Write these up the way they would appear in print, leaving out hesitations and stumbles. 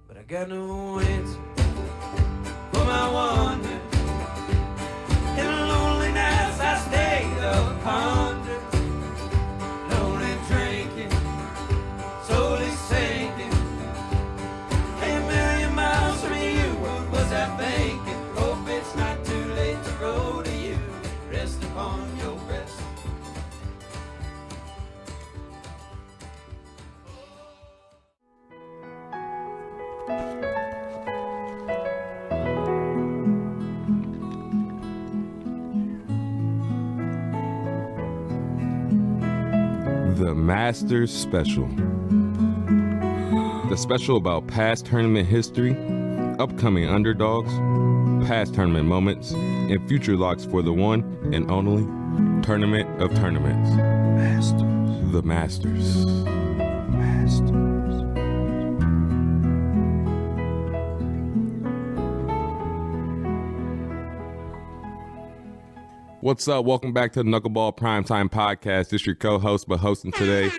but I got no answer for my wonder. In loneliness I stay to ponder, lonely drinking, slowly sinking. A million miles from you, what was I thinking? Hope it's not too late to roll to you. Rest upon your breast. The Masters Special. The special about past tournament history, upcoming underdogs, past tournament moments, and future locks for the one and only Tournament of Tournaments. Masters. The Masters. Masters. What's up? Welcome back to the Knuckleball Primetime Podcast. This is your co-host, but hosting today,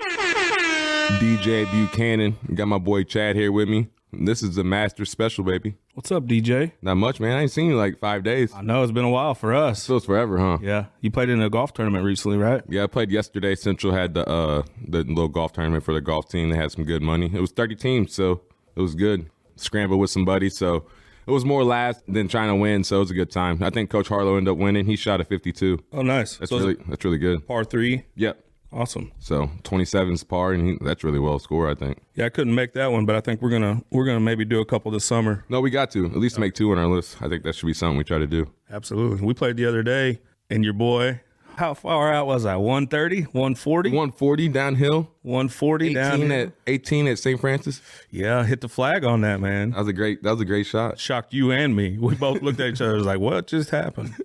DJ Buchanan. Got my boy Chad here with me. This is the Masters Special, baby. What's up, DJ? Not much, man. I ain't seen you in like 5 days. I know, it's been a while for us. Feels forever, huh? Yeah. You played in a golf tournament recently, right? Yeah, I played yesterday. Central had the little golf tournament for the golf team. They had some good money. It was 30 teams, so it was good. Scrambled with some buddies, so it was more last than trying to win, so it was a good time. I think Coach Harlow ended up winning. He shot a 52. Oh, nice. That's really good. Par 3? Yep. Awesome. So 27's par, and that's really well scored, I think. Yeah, I couldn't make that one, but I think we're gonna maybe do a couple this summer. No, we got to at least make 2 on our list. I think that should be something we try to do. Absolutely. We played the other day, and your boy, how far out was I? 130, 140? 140 downhill. 140 down. 18 at St. Francis. Yeah, hit the flag on that, man. That was a great shot. Shocked you and me. We both looked at each other, was like, what just happened?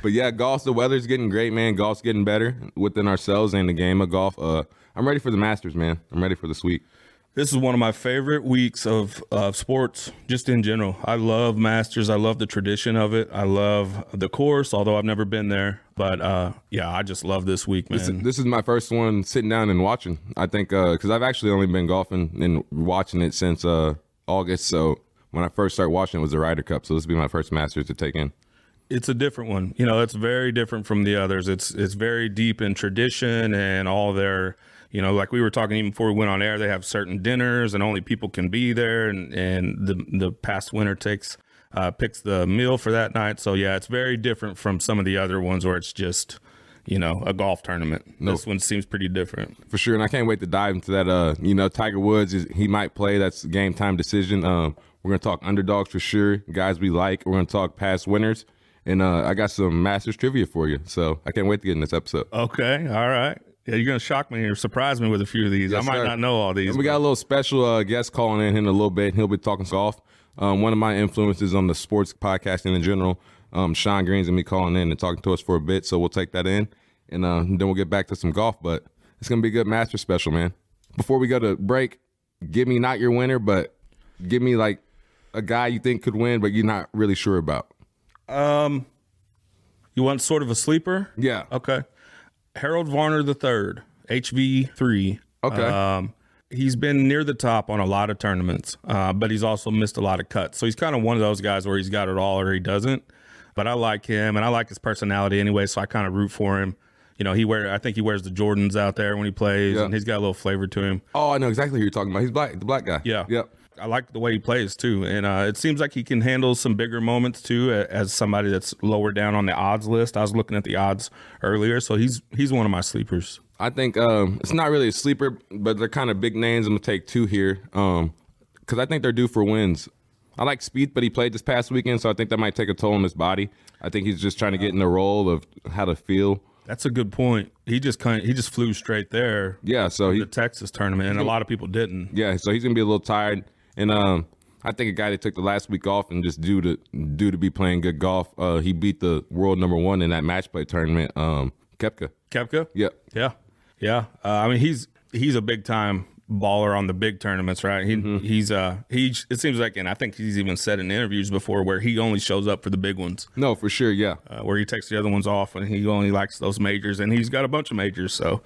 But yeah, the weather's getting great, man. Golf's getting better within ourselves and the game of golf. I'm ready for the Masters, man. I'm ready for this week. This is one of my favorite weeks of sports, just in general. I love Masters. I love the tradition of it. I love the course, although I've never been there. But, yeah, I just love this week, man. This is my first one sitting down and watching. I think because I've actually only been golfing and watching it since August. So when I first started watching it was the Ryder Cup. So this will be my first Masters to take in. It's a different one. You know, it's very different from the others. It's very deep in tradition and all their – you know, like we were talking even before we went on air, they have certain dinners and only people can be there. And the past winner picks the meal for that night. So, yeah, it's very different from some of the other ones where it's just, you know, a golf tournament. No. This one seems pretty different. For sure. And I can't wait to dive into that. You know, Tiger Woods, he might play. That's a game time decision. We're going to talk underdogs for sure, guys we like. We're going to talk past winners. And I got some Masters trivia for you. So I can't wait to get in this episode. Okay. All right. Yeah, you're going to shock me or surprise me with a few of these. Yes, I might not know all these. And we got a little special guest calling in a little bit. He'll be talking golf. One of my influences on the sports podcasting in general, Sean Green's and me calling in and talking to us for a bit. So we'll take that in, and then we'll get back to some golf. But it's going to be a good Master Special, man. Before we go to break, give me not your winner, but give me like a guy you think could win, but you're not really sure about. You want sort of a sleeper? Yeah. Okay. Harold Varner III, HV3. Okay. He's been near the top on a lot of tournaments, but he's also missed a lot of cuts. So he's kind of one of those guys where he's got it all or he doesn't. But I like him, and I like his personality anyway, so I kind of root for him. You know, I think he wears the Jordans out there when he plays, and he's got a little flavor to him. Oh, I know exactly who you're talking about. He's black, the black guy. Yeah. Yep. I like the way he plays, too. And it seems like he can handle some bigger moments, too, as somebody that's lower down on the odds list. I was looking at the odds earlier, so he's one of my sleepers. I think it's not really a sleeper, but they're kind of big names. I'm going to take 2 here because I think they're due for wins. I like Spieth, but he played this past weekend, so I think that might take a toll on his body. I think he's just trying to get in the role of how to feel. That's a good point. He just flew straight there. Yeah, so the Texas tournament, and a lot of people didn't. Yeah, so he's going to be a little tired. And I think a guy that took the last week off and just due to be playing good golf, he beat the world number 1 in that match play tournament, Koepka. Koepka? Yep. Yeah. I mean, he's a big time baller on the big tournaments, right? It seems like, and I think he's even said in interviews before where he only shows up for the big ones. No, for sure, yeah. Where he takes the other ones off and he only likes those majors, and he's got a bunch of majors, so.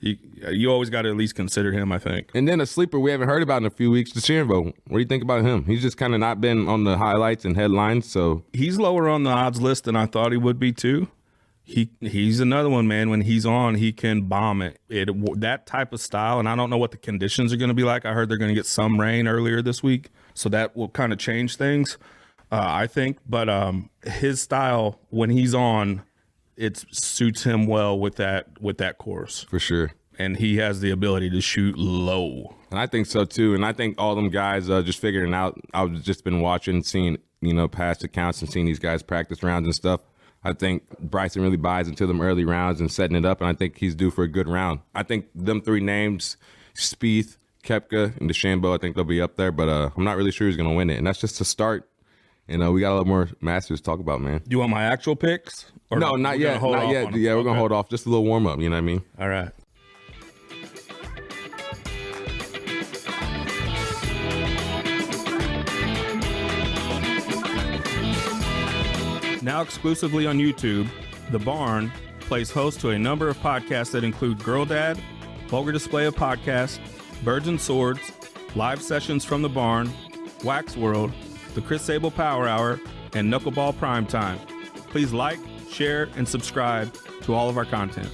you always got to at least consider him, I think. And then a sleeper we haven't heard about in a few weeks, DeChambeau. What do you think about him? He's just kind of not been on the highlights and headlines, so. He's lower on the odds list than I thought he would be, too. He's another one, man. When he's on, he can bomb it. That type of style, and I don't know what the conditions are going to be like. I heard they're going to get some rain earlier this week, so that will kind of change things, I think. But his style, when he's on, it suits him well with that course. For sure. And he has the ability to shoot low. And I think so, too. And I think all them guys just figuring out. I've just been watching, seeing, past accounts and seeing these guys practice rounds and stuff. I think Bryson really buys into them early rounds and setting it up, and I think he's due for a good round. I think them three names, Spieth, Koepka, and DeChambeau, I think they'll be up there, but I'm not really sure who's going to win it. And that's just a start. And we got a lot more Masters to talk about, man. Do you want my actual picks? Or no, not yet. Not yet. Yeah, we're going to hold off. Just a little warm-up, you know what I mean? All right. Now exclusively on YouTube, The Barn plays host to a number of podcasts that include Girl Dad, Vulgar Display of Podcasts, Birds and Swords, Live Sessions from The Barn, Wax World, The Chris Sable Power Hour, and Knuckleball Primetime. Please like, share, and subscribe to all of our content.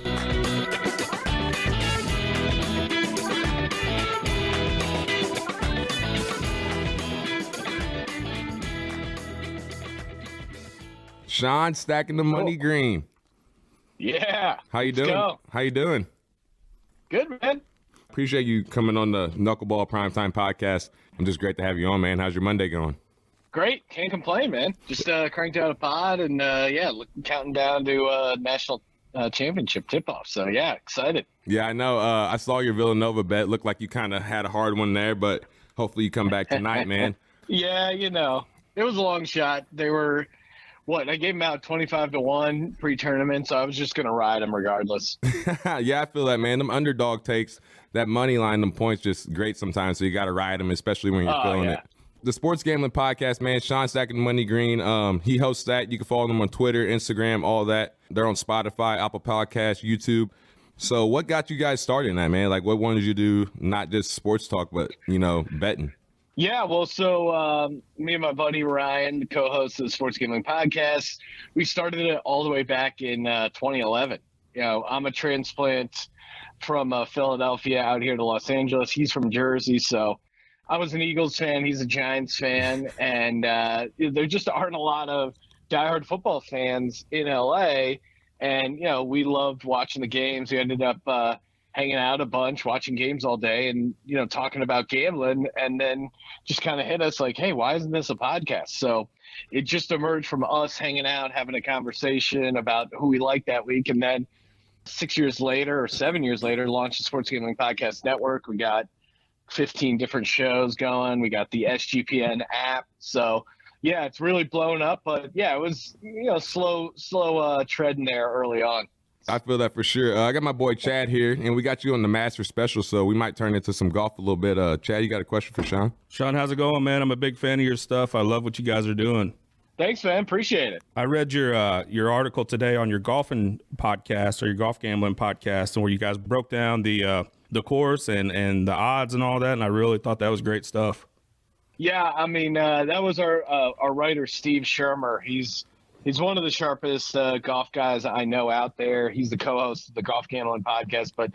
Sean stacking the money green. Yeah. How you doing? Go. How you doing? Good, man. Appreciate you coming on the Knuckleball Primetime podcast. I'm just great to have you on, man. How's your Monday going? Great. Can't complain, man. Just cranked out a pod and, counting down to national championship tip-off. So, yeah, excited. Yeah, I know. I saw your Villanova bet. Looked like you kind of had a hard one there, but hopefully you come back tonight, man. Yeah, it was a long shot. They were... I gave him out 25-1 pre-tournament, so I was just going to ride him regardless. Yeah, I feel that, man. Them underdog takes, that money line, them points, just great sometimes, so you got to ride them, especially when you're feeling it. The Sports Gambling Podcast, man, Sean Stacking the Money Green, he hosts that. You can follow them on Twitter, Instagram, all that. They're on Spotify, Apple Podcasts, YouTube. So what got you guys started in that, man? Like, what wanted you to do, not just sports talk, but, betting? Yeah, well, so me and my buddy Ryan, the co-host of the Sports Gambling Podcast, we started it all the way back in 2011. I'm a transplant from Philadelphia out here to Los Angeles. He's from Jersey, so I was an Eagles fan. He's a Giants fan, and there just aren't a lot of diehard football fans in LA. And we loved watching the games. We ended up hanging out a bunch, watching games all day, and talking about gambling, and then just kind of hit us like, hey, why isn't this a podcast? So it just emerged from us hanging out, having a conversation about who we liked that week, and then 7 years later, launched the Sports Gambling Podcast Network. We got 15 different shows going. We got the SGPN app. So yeah, it's really blown up, but yeah, it was slow treading there early on. I feel that for sure. I got my boy Chad here, and we got you on the Master Special, so we might turn into some golf a little bit. Chad, you got a question for Sean? Sean, how's it going, man? I'm a big fan of your stuff. I love what you guys are doing. Thanks, man. Appreciate it. I read your article today on your golfing podcast or your golf gambling podcast, and where you guys broke down the course and the odds and all that, and I really thought that was great stuff. Yeah, I mean, that was our writer, Steve Shermer. He's one of the sharpest golf guys I know out there. He's the co-host of the Golf Gambling Podcast. But,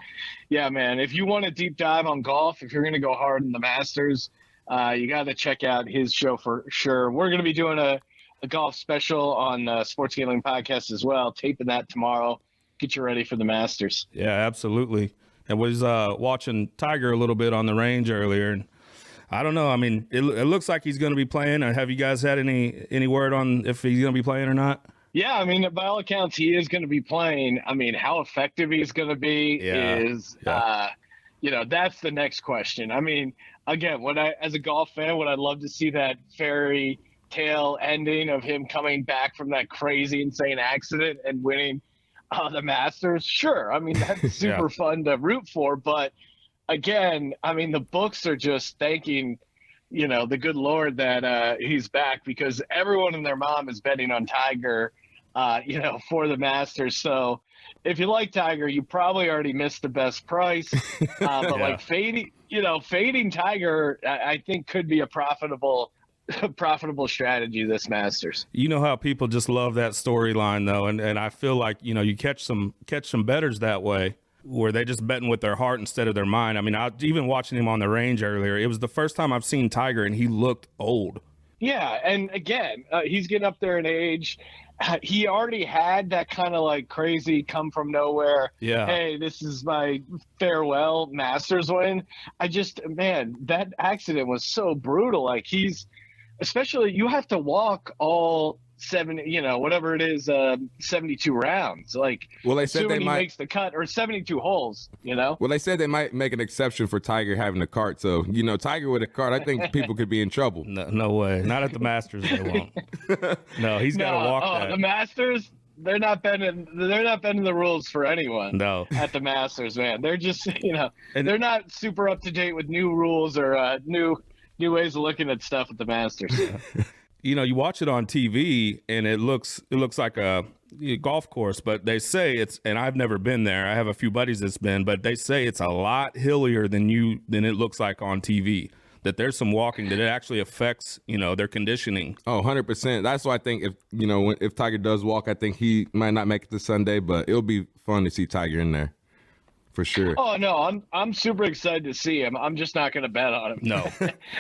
yeah, man, if you want a deep dive on golf, if you're going to go hard in the Masters, you got to check out his show for sure. We're going to be doing a golf special on Sports Gambling Podcast as well, taping that tomorrow. Get you ready for the Masters. Yeah, absolutely. I was watching Tiger a little bit on the range earlier, and I don't know. I mean, it looks like he's going to be playing. Have you guys had any word on if he's going to be playing or not? Yeah, I mean, by all accounts, he is going to be playing. I mean, how effective he's going to be is, that's the next question. I mean, again, as a golf fan, would I love to see that fairy tale ending of him coming back from that crazy, insane accident and winning the Masters? Sure. I mean, that's super fun to root for, but again, I mean, the books are just thanking, the good Lord that he's back, because everyone and their mom is betting on Tiger for the Masters. So if you like Tiger, you probably already missed the best price. But like fading Tiger, I think could be a profitable strategy this Masters. You know how people just love that storyline though, and I feel like you catch some bettors that way, where they just betting with their heart instead of their mind. I mean, I even watching him on the range earlier, it was the first time I've seen Tiger, and he looked old. Yeah, and again, he's getting up there in age. He already had that kind of like crazy come from nowhere. Yeah. Hey, this is my farewell Masters win. That accident was so brutal. Like especially you have to walk all 72 rounds. Like, well, they said he makes the cut, or 72 holes. Well, they said they might make an exception for Tiger having a cart. So Tiger with a cart, I think people could be in trouble. No way, not at the Masters. They won't. No, he's got to walk that. The Masters. They're not bending the rules for anyone. No. At the Masters, man. They're just they're not super up to date with new rules or new ways of looking at stuff at the Masters. You watch it on TV and it looks like a golf course, but they say and I've never been there. I have a few buddies that's been, but they say it's a lot hillier than it looks like on TV. That there's some walking that it actually affects, their conditioning. Oh, 100%. That's why I think if Tiger does walk, I think he might not make it to Sunday, but it'll be fun to see Tiger in there. For sure. Oh no, I'm super excited to see him. I'm just not going to bet on him. No,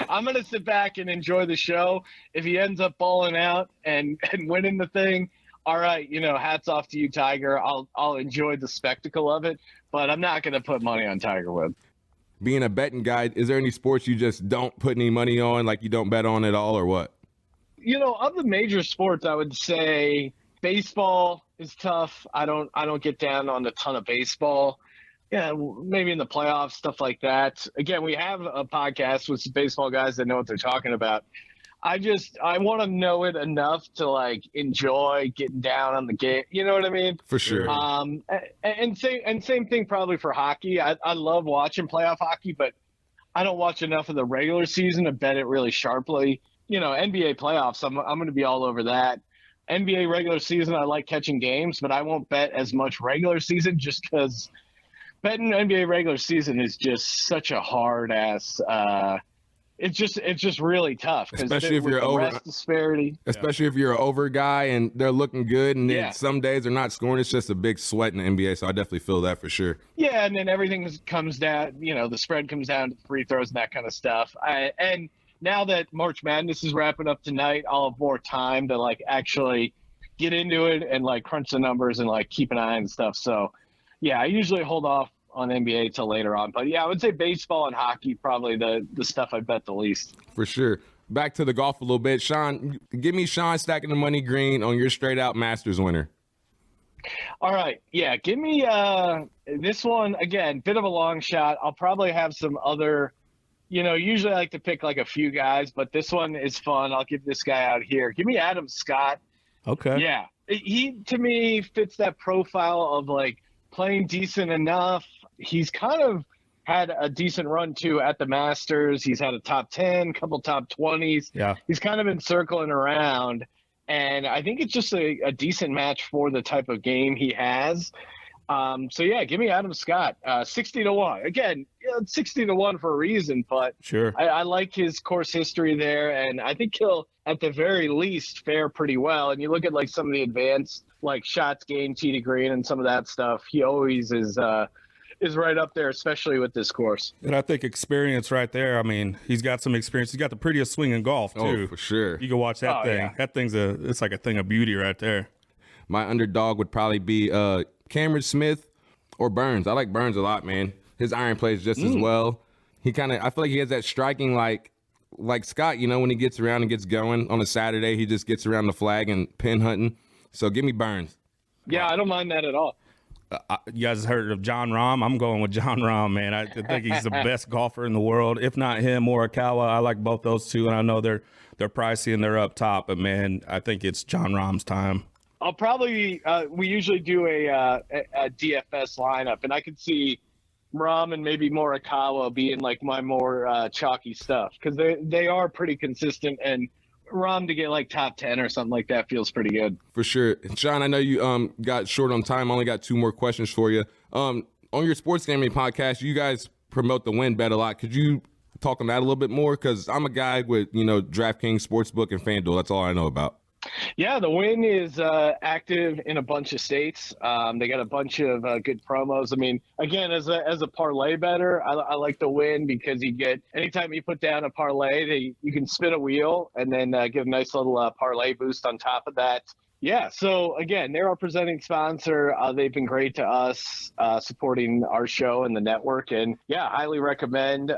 I'm going to sit back and enjoy the show. If he ends up balling out and winning the thing, all right, hats off to you, Tiger. I'll enjoy the spectacle of it, but I'm not going to put money on Tiger Woods. Being a betting guy, is there any sports you just don't put any money on, like you don't bet on at all, or what? Of the major sports, I would say baseball is tough. I don't get down on a ton of baseball. Yeah, maybe in the playoffs, stuff like that. Again, we have a podcast with some baseball guys that know what they're talking about. I want to know it enough to like enjoy getting down on the game. You know what I mean? For sure. And same thing probably for hockey. I love watching playoff hockey, but I don't watch enough of the regular season to bet it really sharply. NBA playoffs, I'm going to be all over that. NBA regular season, I like catching games, but I won't bet as much regular season just because betting NBA regular season is just such a hard ass. It's just really tough, especially if you're over disparity. Especially if you're an over guy and they're looking good, and then some days they're not scoring. It's just a big sweat in the NBA. So I definitely feel that for sure. Yeah, and then everything comes down. The spread comes down to free throws and that kind of stuff. And now that March Madness is wrapping up tonight, I'll have more time to like actually get into it and like crunch the numbers and like keep an eye on stuff. So. Yeah, I usually hold off on NBA till later on. But yeah, I would say baseball and hockey, probably the stuff I bet the least. For sure. Back to the golf a little bit. Sean, give me Sean stacking the money green on your straight out Masters winner. All right. Yeah, give me this one, again, bit of a long shot. I'll probably have some other, usually I like to pick like a few guys, but this one is fun. I'll give this guy out here. Give me Adam Scott. Okay. Yeah. He, to me, fits that profile of like, playing decent enough. He's kind of had a decent run too at the Masters. He's had a top 10, couple top 20s. Yeah. He's kind of been circling around, and I think it's just a decent match for the type of game he has. So yeah, give me Adam Scott, 60-1. Again, 60-1 for a reason, but sure. I like his course history there, and I think he'll at the very least fare pretty well. And you look at like some of the advanced like shots gained tee to green and some of that stuff, he always is right up there, especially with this course. And I think experience right there. I mean, he's got some experience. He's got the prettiest swing in golf too. Oh, for sure. You can watch that thing. Yeah. That thing's it's like a thing of beauty right there. My underdog would probably be Cameron Smith or Burns. I like Burns a lot, man. His iron plays just as well. I feel like he has that striking like Scott, when he gets around and gets going on a Saturday, he just gets around the flag and pin hunting. So give me Burns. Yeah, I don't mind that at all. You guys heard of John Rahm? I'm going with John Rahm, man. I think he's the best golfer in the world. If not him, Morikawa. I like both those two, and I know they're pricey and they're up top. But man, I think it's John Rahm's time. I'll probably we usually do a DFS lineup, and I could see Rahm and maybe Morikawa being like my more chalky stuff because they are pretty consistent and Rom to get like top 10 or something like that feels pretty good. For sure. Sean, I know you got short on time. I only got 2 more questions for you. On your sports gambling podcast, you guys promote the win bet a lot. Could you talk on that a little bit more? Because I'm a guy with, DraftKings, Sportsbook, and FanDuel. That's all I know about. Yeah, the Win is active in a bunch of states. They got a bunch of good promos. I mean, again, as a parlay bettor, I like the Win because you get anytime you put down a parlay, you can spin a wheel and then get a nice little parlay boost on top of that. Yeah, so again, they're our presenting sponsor. They've been great to us, supporting our show and the network. And yeah, highly recommend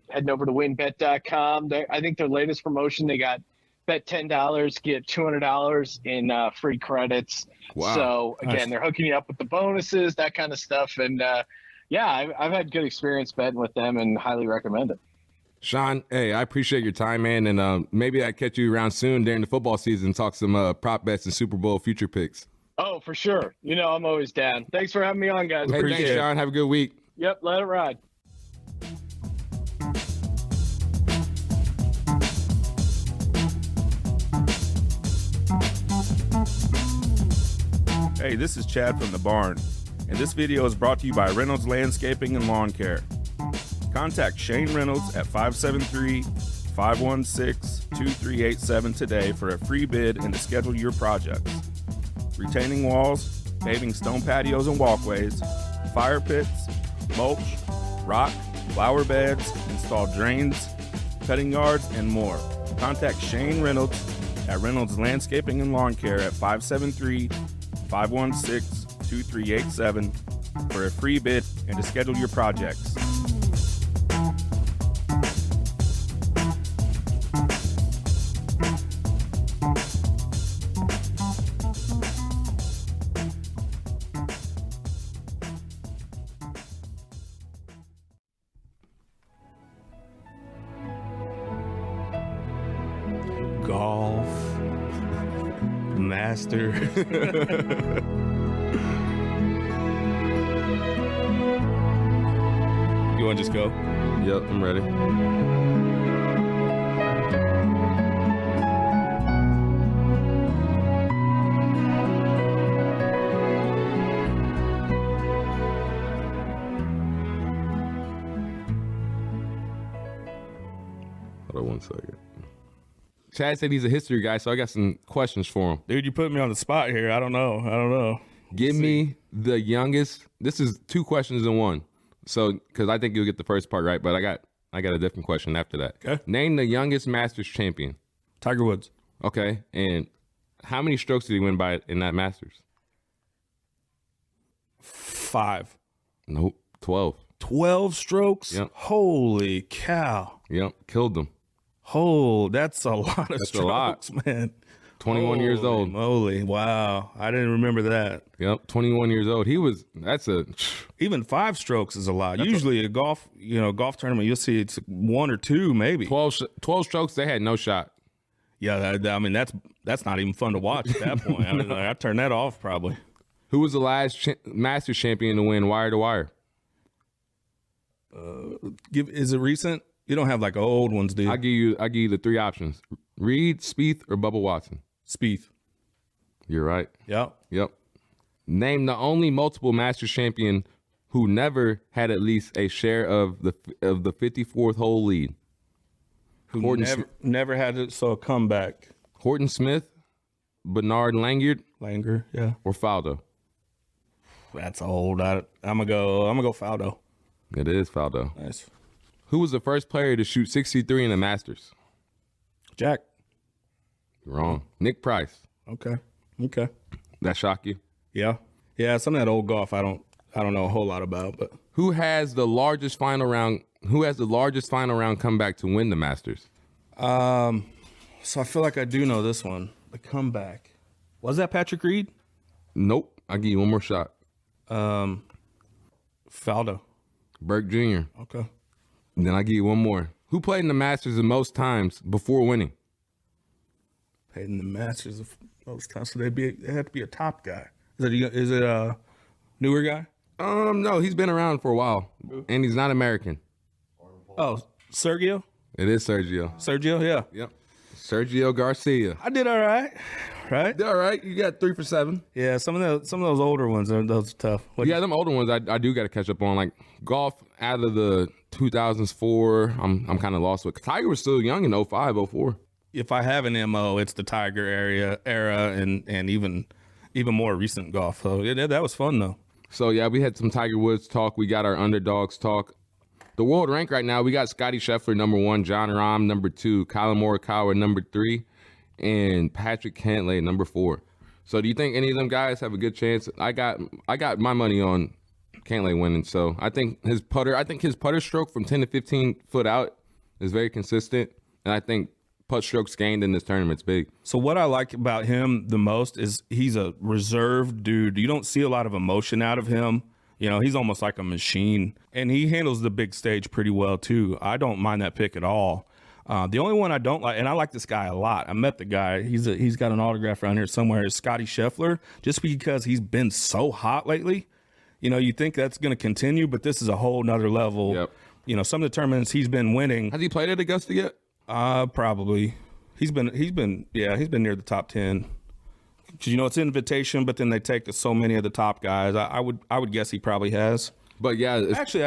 heading over to winbet.com. I think their latest promotion, they got bet $10, get $200 in free credits. Wow. So again, Nice. They're hooking you up with the bonuses, that kind of stuff. And I've had good experience betting with them and highly recommend it. Sean, hey, I appreciate your time, man. And maybe I catch you around soon during the football season, talk some prop bets and Super Bowl future picks. Oh, for sure. I'm always down. Thanks for having me on, guys. Hey, Appreciate thanks, it. Sean. Have a good week. Yep, let it ride. Hey, this is Chad from The Barn, and this video is brought to you by Reynolds Landscaping and Lawn Care. Contact Shane Reynolds at 573-516-2387 today for a free bid and to schedule your projects. Retaining walls, paving stone patios and walkways, fire pits, mulch, rock, flower beds, install drains, cutting yards, and more. Contact Shane Reynolds at Reynolds Landscaping and Lawn Care at 573-516-2387 for a free bid and to schedule your projects. Golf, master. You want to just go? Yep, I'm ready. Hold on 1 second. Chad said he's a history guy, so I got some questions for him. Dude, you put me on the spot here. I don't know. Give me the youngest. This is 2 questions in one. So, because I think you'll get the first part right, but I got a different question after that. Okay. Name the youngest Masters champion. Tiger Woods. Okay, and how many strokes did he win by in that Masters? 5. Nope, 12. 12 strokes? Yep. Holy cow. Yep, killed them. Oh, that's a lot of That's a lot. strokes, man. 21 years Holy old. Moly. Wow. I didn't remember that. Yep, 21 years old. Even 5 strokes is a lot. Usually a golf tournament, you'll see it's 1 or 2 maybe. 12 strokes. They had no shot. Yeah, that's not even fun to watch at that point. I mean, I turned that off probably. Who was the last Masters champion to win wire to wire? Is it recent? You don't have like old ones, dude. I give you the 3 options: Reed, Spieth, or Bubba Watson. Spieth. You're right. Yep. Yep. Name the only multiple Masters champion who never had at least a share of the 54th hole lead. Who Horton never had it, so a comeback. Horton Smith, Bernard Langer, yeah. or Faldo? That's old. I'm gonna go Faldo. It is Faldo. Nice. Who was the first player to shoot 63 in the Masters? Jack. Wrong. Nick Price. Okay. That shock you? Yeah. Some of that old golf I don't know a whole lot about, but Who has the largest final round comeback to win the Masters? so I feel like I do know this one. The comeback. Was that Patrick Reed? Nope. I'll give you one more shot. Faldo. Burke Jr. Okay. Then I'll give you one more. Who played in the Masters the most times before winning? Played in the Masters of most times, so they had to be a top guy. Is it a newer guy? No, he's been around for a while, and he's not American. Oh, Sergio? It is Sergio. Sergio, yeah. Yep. Sergio Garcia. I did all right. Right? All right, you got 3 for 7. Yeah, some of those older ones those are tough. Yeah, them older ones I do got to catch up on. Like golf out of the 2004, I'm kind of lost with. Tiger was still young in 05, 04. If I have an MO, it's the Tiger era and even more recent golf. So yeah, that was fun though. So yeah, we had some Tiger Woods talk. We got our underdogs talk. The world rank right now, we got Scotty Sheffler number 1, John Rahm number 2, Colin Morikawa number 3, and Patrick Cantlay number 4. So do you think any of them guys have a good chance? I got my money on Cantlay winning. So I think his putter stroke from 10 to 15 foot out is very consistent, and I think putt strokes gained in this tournament's big. So what I like about him the most is he's a reserved dude. You don't see a lot of emotion out of him. You know, he's almost like a machine, and he handles the big stage pretty well too. I don't mind that pick at all. The only one I don't like, and I like this guy a lot. I met the guy. He's got an autograph around here somewhere. Is Scotty Sheffler, just because he's been so hot lately. You know, you think that's going to continue, but this is a whole nother level. Yep. You know, some of the tournaments he's been winning. Has he played at Augusta yet? Probably. He's been near the top 10. 'Cause, you know, it's invitation, but then they take so many of the top guys. I would guess he probably has. But yeah, Actually,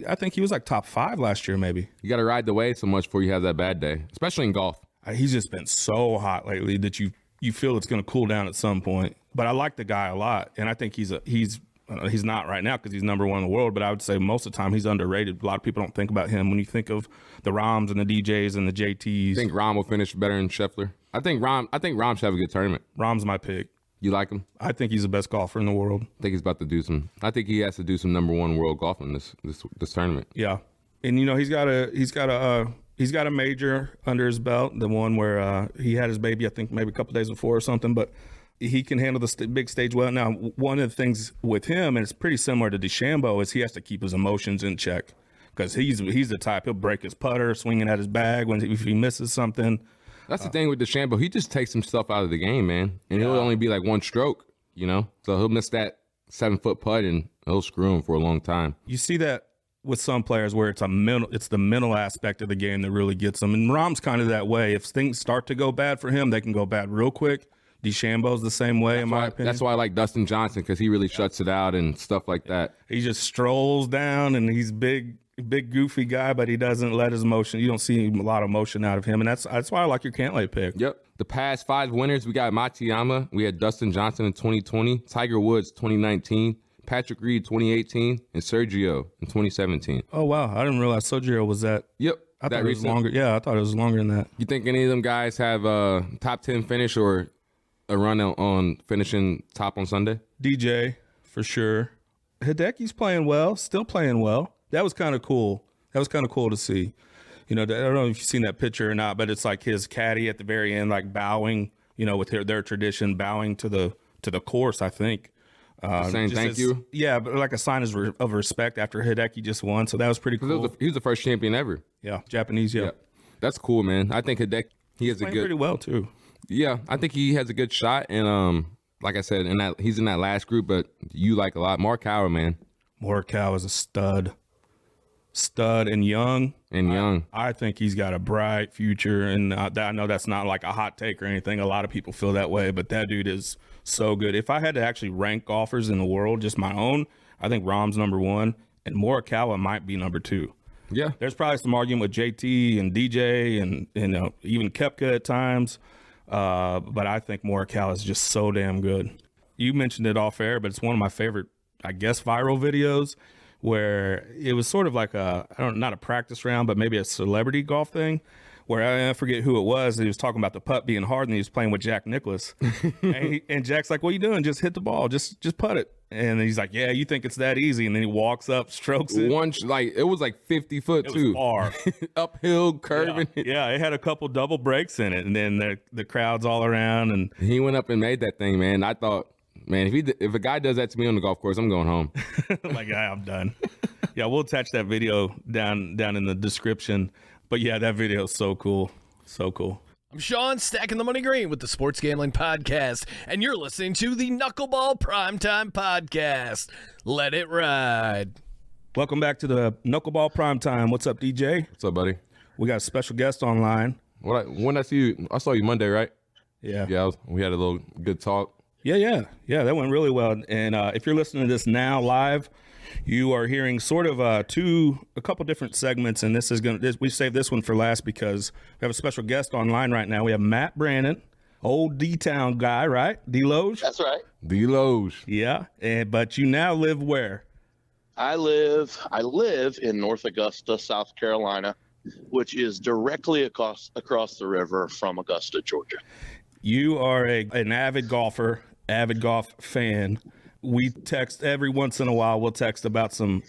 I think he was like top 5 last year, maybe. you got to ride the wave so much before you have that bad day, especially in golf. He's just been so hot lately that you feel it's going to cool down at some point. But I like the guy a lot, and I think he's not right now because he's number 1 in the world. But I would say most of the time he's underrated. A lot of people don't think about him when you think of the Rahms and the DJs and the JTs. I think Rahm will finish better than Scheffler. I think Rahm should have a good tournament. Rahm's my pick. You like him? I think he's the best golfer in the world. I think he's about to do some. I think he has to do some number 1 world golf in this tournament. Yeah, and you know he's got a major under his belt, the one where he had his baby, I think maybe a couple days before or something. But he can handle the big stage well. Now, one of the things with him, and it's pretty similar to DeChambeau, is he has to keep his emotions in check because he's the type he'll break his putter swinging at his bag if he misses something. That's the thing with DeChambeau. He just takes some stuff out of the game, man. And he'll only be like 1 stroke, you know? So he'll miss that 7-foot putt and he'll screw him for a long time. You see that with some players where it's the mental aspect of the game that really gets them. And Rahm's kind of that way. If things start to go bad for him, they can go bad real quick. DeChambeau's the same way, in my opinion. That's why I like Dustin Johnson, because he really shuts it out and stuff like that. He just strolls down, and he's big goofy guy, but he doesn't let his emotion. You don't see a lot of emotion out of him, and that's why I like your Cantlay pick. Yep. The past 5 winners, we got Matsuyama. We had Dustin Johnson in 2020, Tiger Woods 2019, Patrick Reed 2018, and Sergio in 2017. Oh wow, I didn't realize Sergio was that. Yep. I thought it was longer. Yeah, I thought it was longer than that. You think any of them guys have a top 10 finish or a run on finishing top on Sunday? DJ for sure. Hideki's playing well, still playing well. That was kind of cool. That was kind of cool to see. You know, I don't know if you've seen that picture or not, but it's like his caddy at the very end, like bowing. You know, with their tradition, bowing to the course. I think saying thank you. Yeah, but like a sign of respect after Hideki just won. So that was pretty cool. He was the first champion ever. Yeah, Japanese. Yeah, that's cool, man. I think Hideki has a good. Pretty well too. Yeah, I think he has a good shot, and like I said, he's in that last group. But you like a lot, Morikawa, man. Morikawa is a stud and young. I think he's got a bright future, and I know that's not like a hot take or anything. A lot of people feel that way, but that dude is so good. If I had to actually rank golfers in the world, just my own, I think Rahm's number 1, and Morikawa might be number 2. Yeah, there's probably some argument with JT and DJ and even Koepka at times. But I think Morikawa is just so damn good. You mentioned it off air, but it's one of my favorite, I guess, viral videos where it was sort of like not a practice round, but maybe a celebrity golf thing where I forget who it was. He was talking about the putt being hard, and he was playing with Jack Nicklaus. and Jack's like, "What are you doing? Just hit the ball. Just putt it." And he's like, "Yeah, you think it's that easy?" And then he walks up, strokes it. It was like 50 foot too. Far. Uphill, curving. Yeah, it had a couple double breaks in it, and then the crowd's all around. And he went up and made that thing, man. I thought, man, if a guy does that to me on the golf course, I'm going home. Like, I'm done. Yeah, we'll attach that video down in the description. But yeah, that video is so cool. So cool. I'm Sean, stacking the money green with the Sports Gambling Podcast, and you're listening to the Knuckleball Primetime Podcast. Let it ride. Welcome back to the Knuckleball Primetime. What's up, DJ? What's up, buddy? We got a special guest online. When I see you, I saw you Monday, right? Yeah. Yeah, we had a little good talk. Yeah. That went really well. And if you're listening to this now live, you are hearing sort of a couple different segments, and we saved this one for last because we have a special guest online right now. We have Matt Brannon, old D-Town guy, right? D-Loge? That's right. D-Loge. Yeah, but you now live where? I live in North Augusta, South Carolina, which is directly across the river from Augusta, Georgia. You are an avid golfer, avid golf fan. We text every once in a while. We'll text about some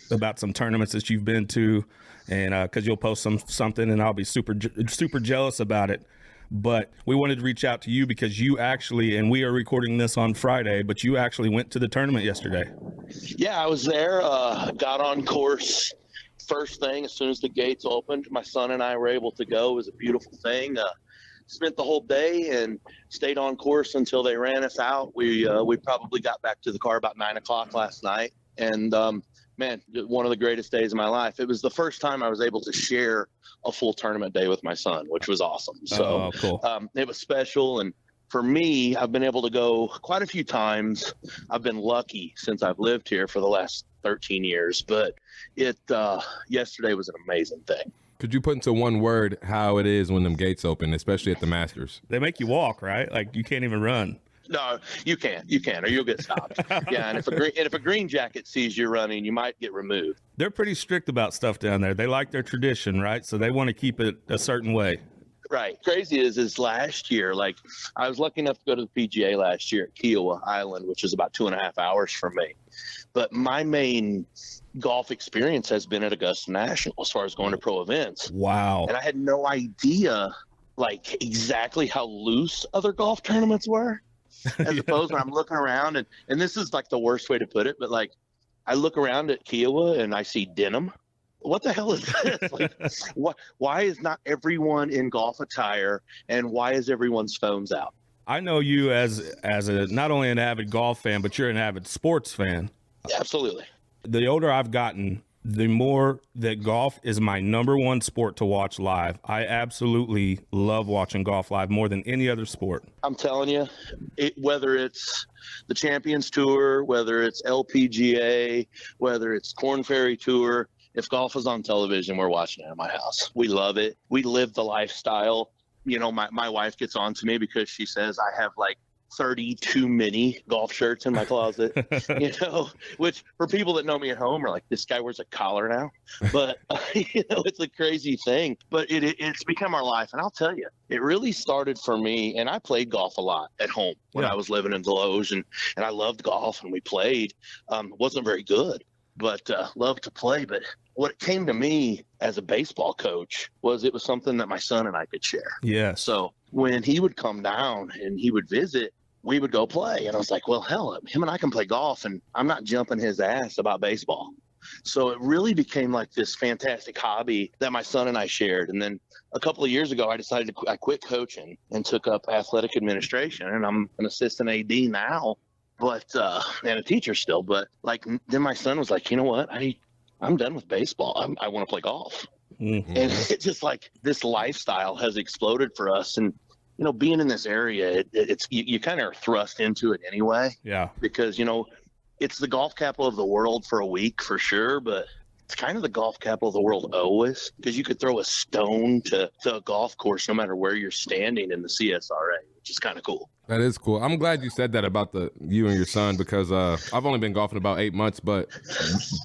tournaments that you've been to, and because you'll post something, and I'll be super jealous about it. But we wanted to reach out to you because you actually, and we are recording this on Friday, but you actually went to the tournament yesterday. Yeah, I was there. Got on course first thing as soon as the gates opened. My son and I were able to go. It was a beautiful thing. Spent the whole day and stayed on course until they ran us out. We probably got back to the car about 9:00 last night. And man, one of the greatest days of my life. It was the first time I was able to share a full tournament day with my son, which was awesome. So cool. It was special. And for me, I've been able to go quite a few times. I've been lucky since I've lived here for the last 13 years, but yesterday was an amazing thing. Could you put into one word how it is when them gates open, especially at the Masters? They make you walk, right? Like you can't even run. No, you can't, or you'll get stopped. Yeah, and if a green jacket sees you running, you might get removed. They're pretty strict about stuff down there. They like their tradition, right? So they want to keep it a certain way. Right. Crazy is last year, like I was lucky enough to go to the PGA last year at Kiowa Island, which is about 2.5 hours from me. But my main golf experience has been at Augusta National as far as going to pro events. Wow. And I had no idea like exactly how loose other golf tournaments were. As opposed when I'm looking around and this is like the worst way to put it, but like I look around at Kiowa and I see denim. What the hell is this? Like, why is not everyone in golf attire and why is everyone's phones out? I know you as a not only an avid golf fan, but you're an avid sports fan. Absolutely. The older I've gotten, the more that golf is my number one sport to watch live. I absolutely love watching golf live more than any other sport. I'm telling you, whether it's the Champions Tour, whether it's LPGA, whether it's Korn Ferry Tour, if golf is on television, we're watching it at my house. We love it. We live the lifestyle. You know, my wife gets on to me because she says I have like 32 mini golf shirts in my closet, you know, which for people that know me at home are like, this guy wears a collar now. But, you know, it's a crazy thing. But it's become our life. And I'll tell you, it really started for me. And I played golf a lot at home when I was living in Deloge. And I loved golf and we played. Wasn't very good, but loved to play. But what came to me as a baseball coach was it was something that my son and I could share. Yeah. So when he would come down and he would visit, we would go play. And I was like, well, hell, him and I can play golf and I'm not jumping his ass about baseball. So it really became like this fantastic hobby that my son and I shared. And then a couple of years ago, I decided I quit coaching and took up athletic administration. And I'm an assistant AD now, but and a teacher still. But like then my son was like, you know what? I'm done with baseball. I want to play golf. Mm-hmm. And it's just like this lifestyle has exploded for us. And, you know, being in this area, it's you kind of are thrust into it anyway. Yeah. Because, you know, it's the golf capital of the world for a week for sure. But it's kind of the golf capital of the world always, because you could throw a stone to a golf course no matter where you're standing in the CSRA, which is kind of cool. That is cool. I'm glad you said that about you and your son, because I've only been golfing about 8 months, but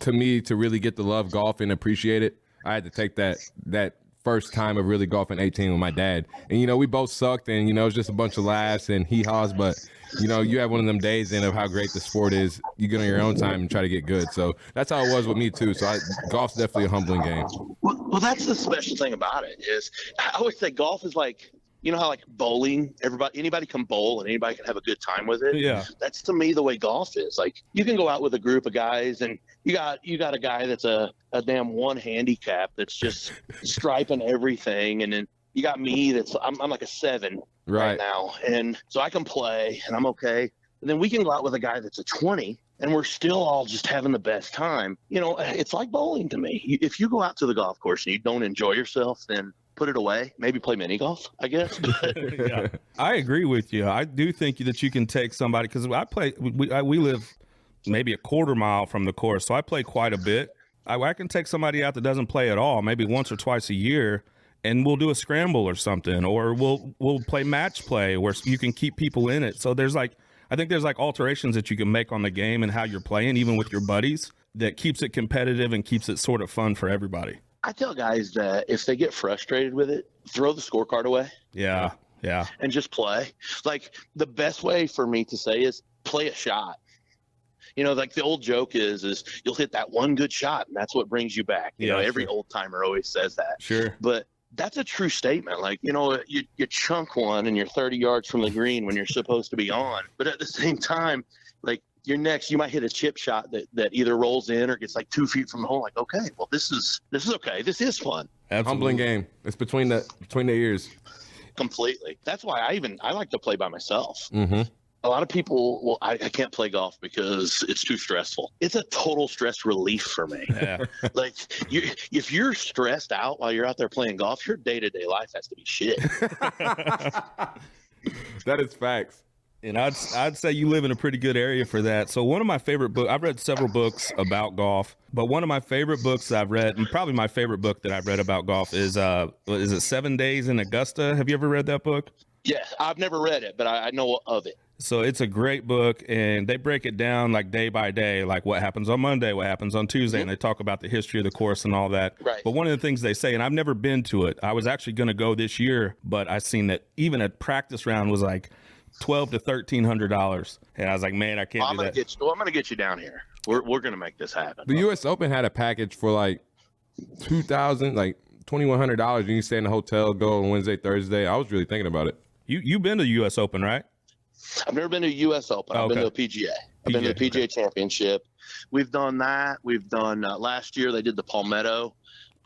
to me, to really get to love golf and appreciate it, I had to take that first time of really golfing 18 with my dad. And, you know, we both sucked and, you know, it was just a bunch of laughs and hee-haws, but, you know, you have one of them days in of how great the sport is. You get on your own time and try to get good. So that's how it was with me too. So golf's definitely a humbling game. Well, that's the special thing about it is I always say golf is like, you know how like bowling, anybody can bowl and anybody can have a good time with it. Yeah. That's to me the way golf is. Like you can go out with a group of guys and you got a guy that's a damn one handicap that's just striping everything, and then you got me that's I'm like a 7 right now, and so I can play and I'm okay. And then we can go out with a guy that's a 20 and we're still all just having the best time. You know, it's like bowling to me. If you go out to the golf course and you don't enjoy yourself, then put it away. Maybe play mini golf, I guess. But Yeah. I agree with you. I do think that you can take somebody, because we live maybe a quarter mile from the course, so I play quite a bit. I can take somebody out that doesn't play at all, maybe once or twice a year, and we'll do a scramble or something, or we'll play match play where you can keep people in it. So I think there's alterations that you can make on the game and how you're playing, even with your buddies, that keeps it competitive and keeps it sort of fun for everybody. I tell guys that if they get frustrated with it, throw the scorecard away. Yeah. And just play. Like, the best way for me to say is play a shot. Like the old joke is you'll hit that one good shot and that's what brings you back. Every old timer always says that. Sure. But that's a true statement. Like, you chunk one and you're 30 yards from the green when you're supposed to be on. But at the same time, like, you might hit a chip shot that either rolls in or gets like 2 feet from the hole. Like, okay, well, this is okay. This is fun. Absolutely. Humbling game. It's between the ears. Completely. That's why I like to play by myself. Mm-hmm. A lot of people, well, I can't play golf because it's too stressful. It's a total stress relief for me. Yeah. Like, if you're stressed out while you're out there playing golf, your day-to-day life has to be shit. That is facts. And I'd say you live in a pretty good area for that. So one of my favorite books, I've read several books about golf, but one of my favorite books I've read, and probably my favorite book that I've read about golf is it 7 Days in Augusta? Have you ever read that book? Yeah, I've never read it, but I know of it. So it's a great book, and they break it down like day by day, like what happens on Monday, what happens on Tuesday, and they talk about the history of the course and all that. Right. But one of the things they say, and I've never been to it, I was actually going to go this year, but I seen that even a practice round was like $1,200 to $1,300, and I was like, man, I can't do that. I'm going to get you down here. We're going to make this happen. The U.S. Open had a package for like $2,000, like $2,100, and you stay in the hotel, go on Wednesday, Thursday. I was really thinking about it. You've been to the U.S. Open, right? I've never been to a U.S. Open. I've been to a PGA. I've been to the PGA Championship. We've done that. We've done last year they did the Palmetto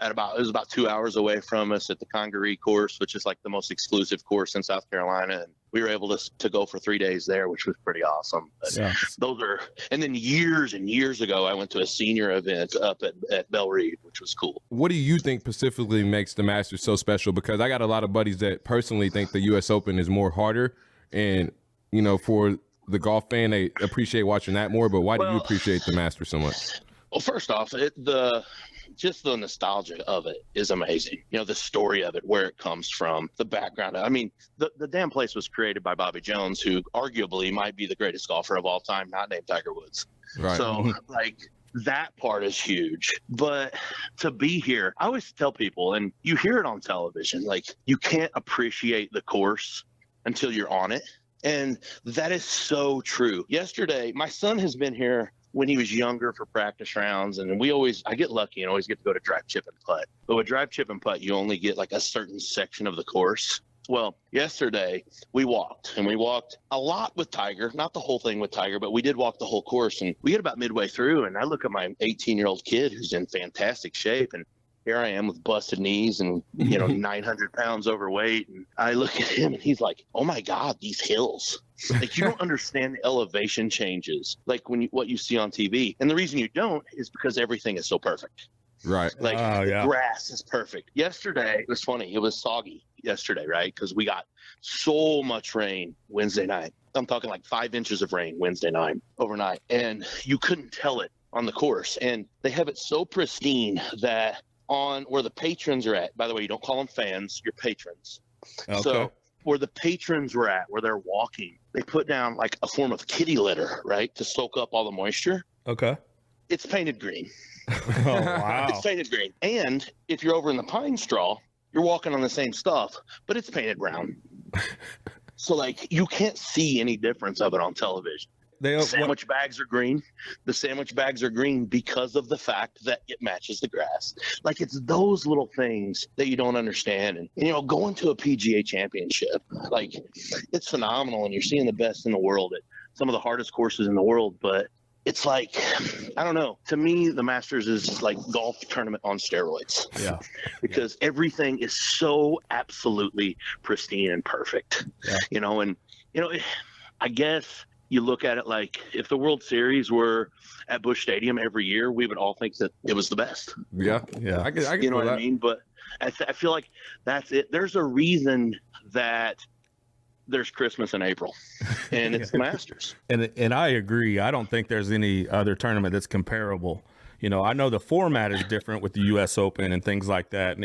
it was about 2 hours away from us at the Congaree course, which is like the most exclusive course in South Carolina. And we were able to go for 3 days there, which was pretty awesome. And then years and years ago, I went to a senior event up at Bell Reed, which was cool. What do you think specifically makes the Masters so special? Because I got a lot of buddies that personally think the U.S. Open is more harder, and for the golf fan, they appreciate watching that more. But why do you appreciate the Masters so much? Well, first off, just the nostalgia of it is amazing. The story of it, where it comes from, the background. I mean, the damn place was created by Bobby Jones, who arguably might be the greatest golfer of all time, not named Tiger Woods. Right. So, that part is huge. But to be here, I always tell people, and you hear it on television, like, you can't appreciate the course until you're on it. And that is so true. Yesterday, my son has been here when he was younger for practice rounds, and I get lucky and always get to go to drive, chip, and putt. But with drive, chip, and putt, you only get like a certain section of the course. Well, yesterday we walked a lot with Tiger, not the whole thing with Tiger, but we did walk the whole course, and we get about midway through, and I look at my 18-year-old kid who's in fantastic shape, and here I am with busted knees and 900 pounds overweight, and I look at him and he's like, "Oh my God, these hills!" Like, you don't understand the elevation changes, like what you see on TV. And the reason you don't is because everything is so perfect. Right. Like, the grass is perfect. Yesterday, it was funny. It was soggy yesterday, right? Because we got so much rain Wednesday night. I'm talking like 5 inches of rain Wednesday night, overnight. And you couldn't tell it on the course. And they have it so pristine that on where the patrons are at, by the way, you don't call them fans, you're patrons. Okay. So where the patrons were at, where they're walking, they put down like a form of kitty litter, right, to soak up all the moisture. Okay. It's painted green. Oh, wow. It's painted green. And if you're over in the pine straw, you're walking on the same stuff, but it's painted brown. So, like, you can't see any difference of it on television. Sandwich bags are green. The sandwich bags are green because of the fact that it matches the grass. Like, it's those little things that you don't understand. And going to a PGA championship, like, it's phenomenal, and you're seeing the best in the world at some of the hardest courses in the world. But it's like, I don't know. To me, the Masters is like golf tournament on steroids. Yeah. Because everything is so absolutely pristine and perfect. Yeah. I guess you look at it like if the World Series were at Busch Stadium every year, we would all think that it was the best. Yeah. I can You know feel what I that. mean? But I feel like that's it. There's a reason that there's Christmas in April, and it's the Masters. And I agree. I don't think there's any other tournament that's comparable. You know, I know the format is different with the U.S. Open and things like that,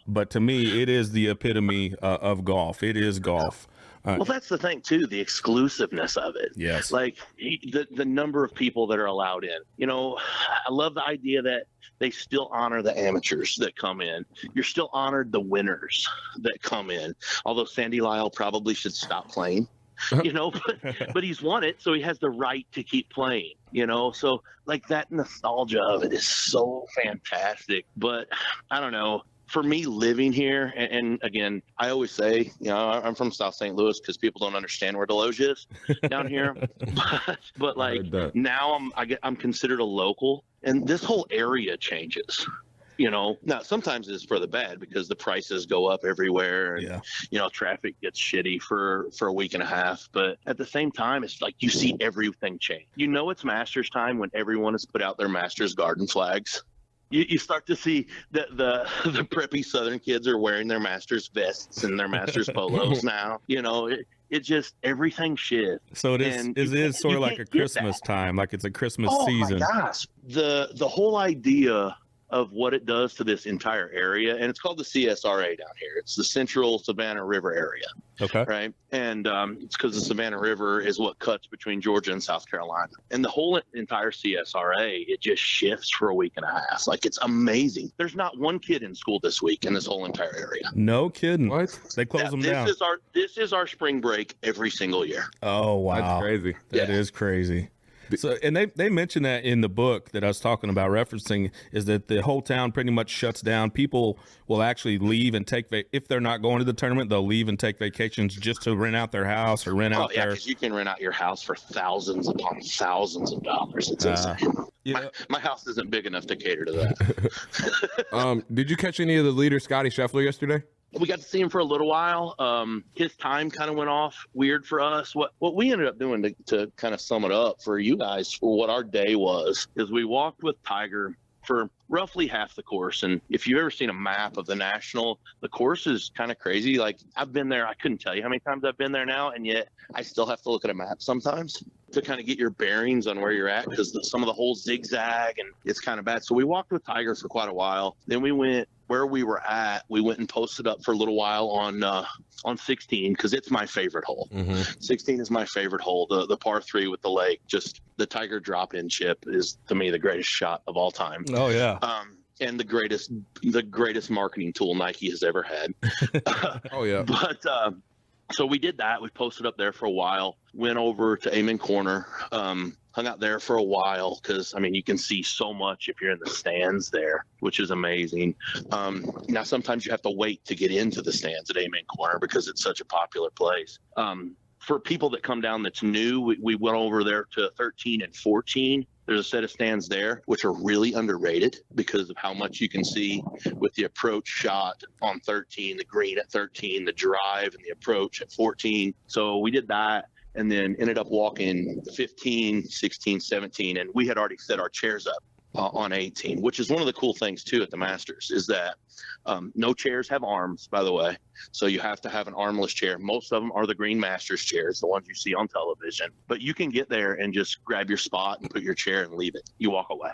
but to me, it is the epitome of golf. It is golf. Well, that's the thing too, the exclusiveness of it. Yes. Like the number of people that are allowed in. You know, I love the idea that they still honor the amateurs that come in. You're still honored the winners that come in. Although Sandy Lyle probably should stop playing. You know, but he's won it, so he has the right to keep playing, you know. So like that nostalgia of it is so fantastic. But I don't know. For me, living here, and again, I always say, you know, I'm from South St. Louis because people don't understand where Deloge is down here. But like now I'm considered a local, and this whole area changes. You know, now sometimes it's for the bad because the prices go up everywhere, and you know, traffic gets shitty for a week and a half. But at the same time, it's like you see everything change. You know, it's Masters time when everyone has put out their Masters garden flags. You start to see the preppy Southern kids are wearing their Masters vests and their Masters polos now. You know, it just everything shifts. So it is sort of like a Christmas time, like it's a Christmas season. Oh my gosh, the whole idea of what it does to this entire area, and it's called the CSRA down here. It's the Central Savannah River area. Okay. Right. And it's because the Savannah River is what cuts between Georgia and South Carolina. And the whole entire CSRA, it just shifts for a week and a half. Like, it's amazing. There's not one kid in school this week in this whole entire area. No kidding. What? They close them down. This is our spring break every single year. Oh, wow. That's crazy. That is crazy. So, and they mentioned that in the book that I was talking about referencing, is that the whole town pretty much shuts down. People will actually leave and take if they're not going to the tournament, they'll leave and take vacations just to rent out their house or rent out their. Because you can rent out your house for thousands upon thousands of dollars. It's insane. My house isn't big enough to cater to that. Did you catch any of the leader, Scotty Sheffler, yesterday? We got to see him for a little while. His time kind of went off weird for us. What we ended up doing to kind of sum it up for you guys for what our day was is we walked with Tiger for roughly half the course. And if you've ever seen a map of the National, the course is kind of crazy. Like, I've been there. I couldn't tell you how many times I've been there now. And yet I still have to look at a map sometimes to kind of get your bearings on where you're at, because some of the holes zigzag and it's kind of bad. So we walked with Tiger for quite a while. Then we went where we were at. We went and posted up for a little while on 16, because it's my favorite hole. 16 is my favorite hole. The par 3 with the lake. Just the Tiger drop-in chip is, to me, the greatest shot of all time. Oh yeah. And the greatest marketing tool Nike has ever had. Oh yeah. But so we did that. We posted up there for a while. Went over to Amen Corner. Hung out there for a while because, I mean, you can see so much if you're in the stands there, which is amazing. Now, sometimes you have to wait to get into the stands at Amen Corner because it's such a popular place. For people that come down that's new, we went over there to 13 and 14. There's a set of stands there, which are really underrated because of how much you can see with the approach shot on 13, the green at 13, the drive and the approach at 14. So we did that, and then ended up walking 15, 16, 17, and we had already set our chairs up on 18, which is one of the cool things too at the Masters, is that no chairs have arms, by the way. So you have to have an armless chair. Most of them are the green Masters chairs, the ones you see on television. But you can get there and just grab your spot and put your chair and leave it. You walk away.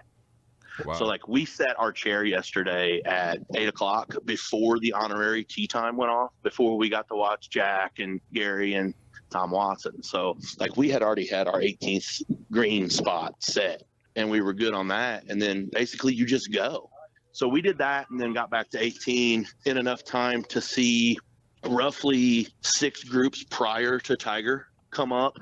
Wow. So like, we set our chair yesterday at 8:00 before the honorary tee time went off, before we got to watch Jack and Gary and Tom Watson. So like, we had already had our 18th green spot set, and we were good on that. And then basically you just go. So we did that, and then got back to 18 in enough time to see roughly 6 groups prior to Tiger come up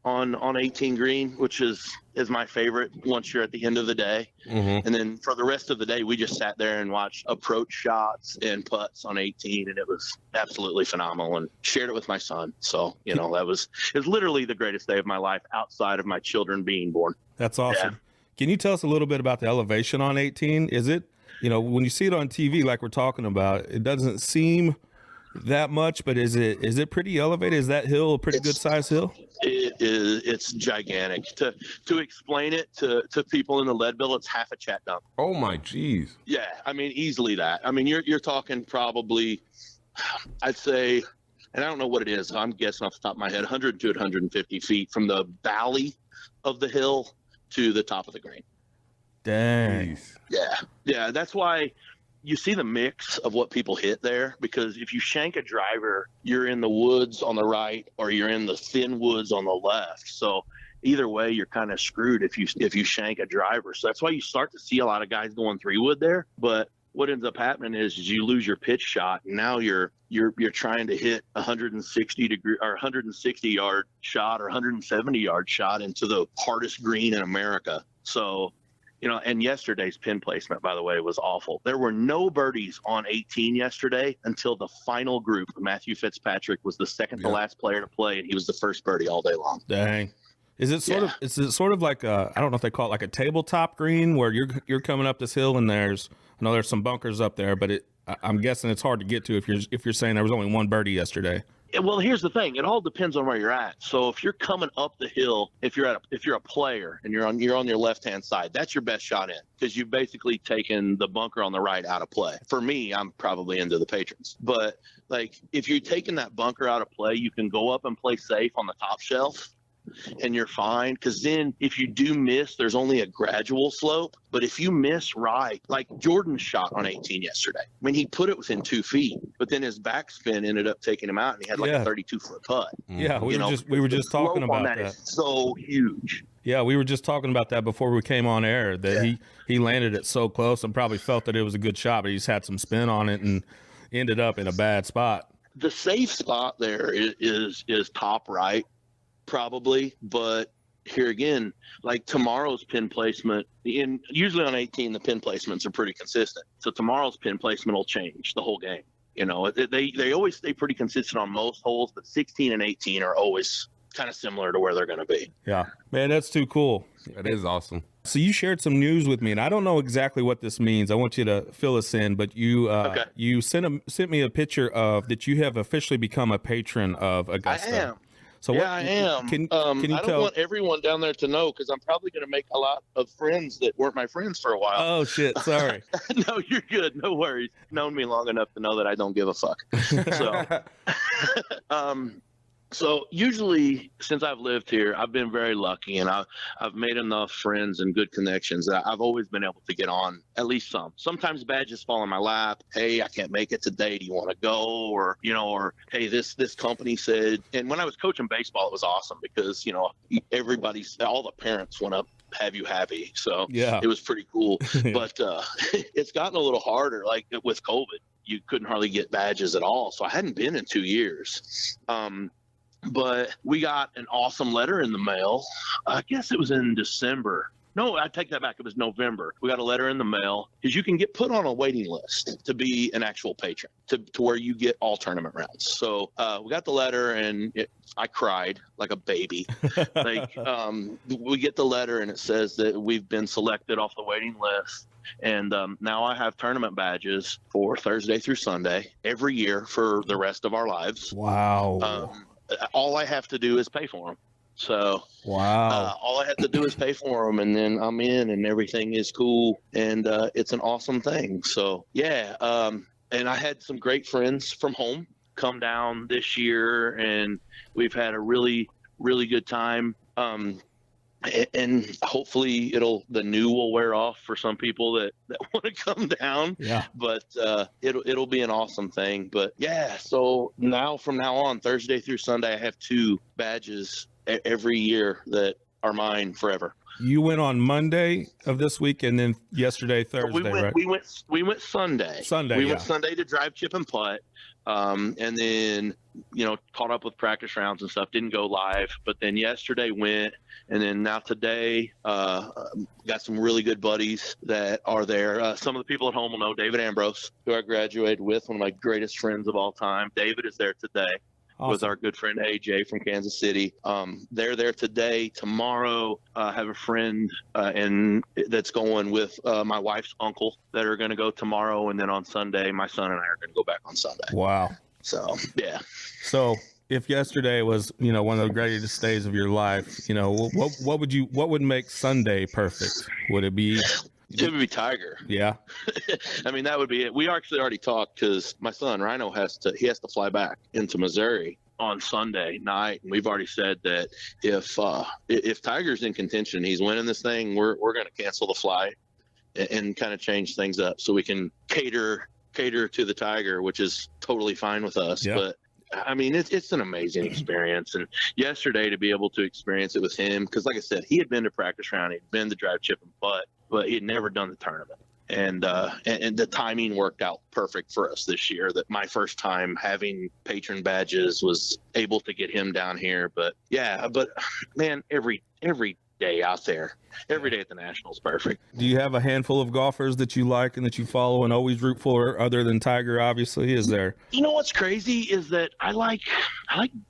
on 18 green, which is my favorite once you're at the end of the day. And then for the rest of the day, we just sat there and watched approach shots and putts on 18, and it was absolutely phenomenal, and shared it with my son. So, you know, it was literally the greatest day of my life outside of my children being born. That's awesome. Yeah. Can you tell us a little bit about the elevation on 18? Is it, you know, when you see it on TV, like we're talking about, it doesn't seem that much, but is it pretty elevated? Is that hill a pretty good size hill? it's gigantic. To explain it to people in the Leadville, it's half a chat dump. Oh my geez. Yeah, I mean, easily that. I mean, you're talking probably, I'd say, and I don't know what it is. I'm guessing off the top of my head, 100 to 150 feet from the valley of the hill to the top of the green. Dang. Jeez. Yeah. That's why you see the mix of what people hit there, because if you shank a driver, you're in the woods on the right or you're in the thin woods on the left. So either way, you're kind of screwed if you shank a driver. So that's why you start to see a lot of guys going 3-wood there. But what ends up happening is you lose your pitch shot, and now you're trying to hit 160 yard shot or 170 yard shot into the hardest green in America. So, and yesterday's pin placement, by the way, was awful. There were no birdies on 18 yesterday until the final group. Matthew Fitzpatrick was the second to last player to play, and he was the first birdie all day long. Dang. Is it sort of like I don't know if they call it like a tabletop green where you're coming up this hill and I know there's some bunkers up there, but I'm guessing it's hard to get to if you're saying there was only one birdie yesterday. Well, here's the thing. It all depends on where you're at. So if you're coming up the hill, if you're a player and you're on your left-hand side, that's your best shot in, because you've basically taken the bunker on the right out of play. For me, I'm probably into the patrons. But like if you're taking that bunker out of play, you can go up and play safe on the top shelf, and you're fine, because then if you do miss, there's only a gradual slope. But if you miss right, like Jordan's shot on 18 yesterday, I mean, he put it within 2 feet, but then his backspin ended up taking him out, and he had like a 32-foot putt. Yeah, we were just talking about that. Is so huge. Yeah, we were just talking about that before we came on air, that he landed it so close and probably felt that it was a good shot, but he's had some spin on it and ended up in a bad spot. The safe spot there is top right, probably, but here again, like tomorrow's pin placement, usually on 18 the pin placements are pretty consistent, so tomorrow's pin placement will change the whole game. They always stay pretty consistent on most holes, but 16 and 18 are always kind of similar to where they're going to be. Yeah, man, that's too cool. That is awesome. So you shared some news with me, and I don't know exactly what this means. I want you to fill us in, but you sent me a picture of that you have officially become a patron of Augusta. I am. So I am. Can you I don't want everyone down there to know, because I'm probably going to make a lot of friends that weren't my friends for a while. Oh shit! Sorry. No, you're good. No worries. Known me long enough to know that I don't give a fuck. So, so usually since I've lived here, I've been very lucky, and I've made enough friends and good connections that I've always been able to get on at least some. Sometimes badges fall in my lap. Hey, I can't make it today. Do you want to go? Or hey, this company said. And when I was coaching baseball, it was awesome because all the parents want to have you happy. So it was pretty cool. But it's gotten a little harder. Like with COVID, you couldn't hardly get badges at all. So I hadn't been in 2 years. But we got an awesome letter in the mail. I guess it was in December. No, I take that back. It was November. We got a letter in the mail because you can get put on a waiting list to be an actual patron, to where you get all tournament rounds. So we got the letter, and I cried like a baby. We get the letter, and it says that we've been selected off the waiting list. And now I have tournament badges for Thursday through Sunday every year for the rest of our lives. Wow. All I have to do is pay for them. So all I have to do is pay for them, and then I'm in, and everything is cool, and it's an awesome thing. So and I had some great friends from home come down this year, and we've had a really, really good time. And hopefully the new will wear off for some people that want to come down. Yeah. But it'll be an awesome thing. But so from now on, Thursday through Sunday, I have 2 badges every year that are mine forever. You went on Monday of this week, and then yesterday, Thursday, right? We went Sunday. We went Sunday to drive, chip, and putt. And then, caught up with practice rounds and stuff, didn't go live, but then yesterday went. And then now today, got some really good buddies that are there. Some of the people at home will know David Ambrose, who I graduated with, one of my greatest friends of all time. David is there today. Awesome. With our good friend AJ from Kansas City. They're there today. Tomorrow, I have a friend that's going with my wife's uncle that are going to go tomorrow. And then on Sunday, my son and I are going to go back on Sunday. Wow. So, yeah. So if yesterday was, you know, one of the greatest days of your life, you know, what would make Sunday perfect? Would it be? It would be Tiger. Yeah. I mean, that would be it. We actually already talked because my son Rhino has to fly back into Missouri on Sunday night, and we've already said that if Tiger's in contention, he's winning this thing, we're going to cancel the flight and kind of change things up so we can cater to the Tiger, which is totally fine with us. Yeah. But I mean, it's an amazing experience. And yesterday to be able to experience it with him, because like I said, he had been to practice round, he'd been to drive, chip, and putt, but he had never done the tournament. And the timing worked out perfect for us this year, that my first time having patron badges was able to get him down here. But yeah, but man, every day out there, every day at the Nationals, perfect. Do you have a handful of golfers that you like and that you follow and always root for, other than Tiger, obviously? Is there? You know what's crazy is that I like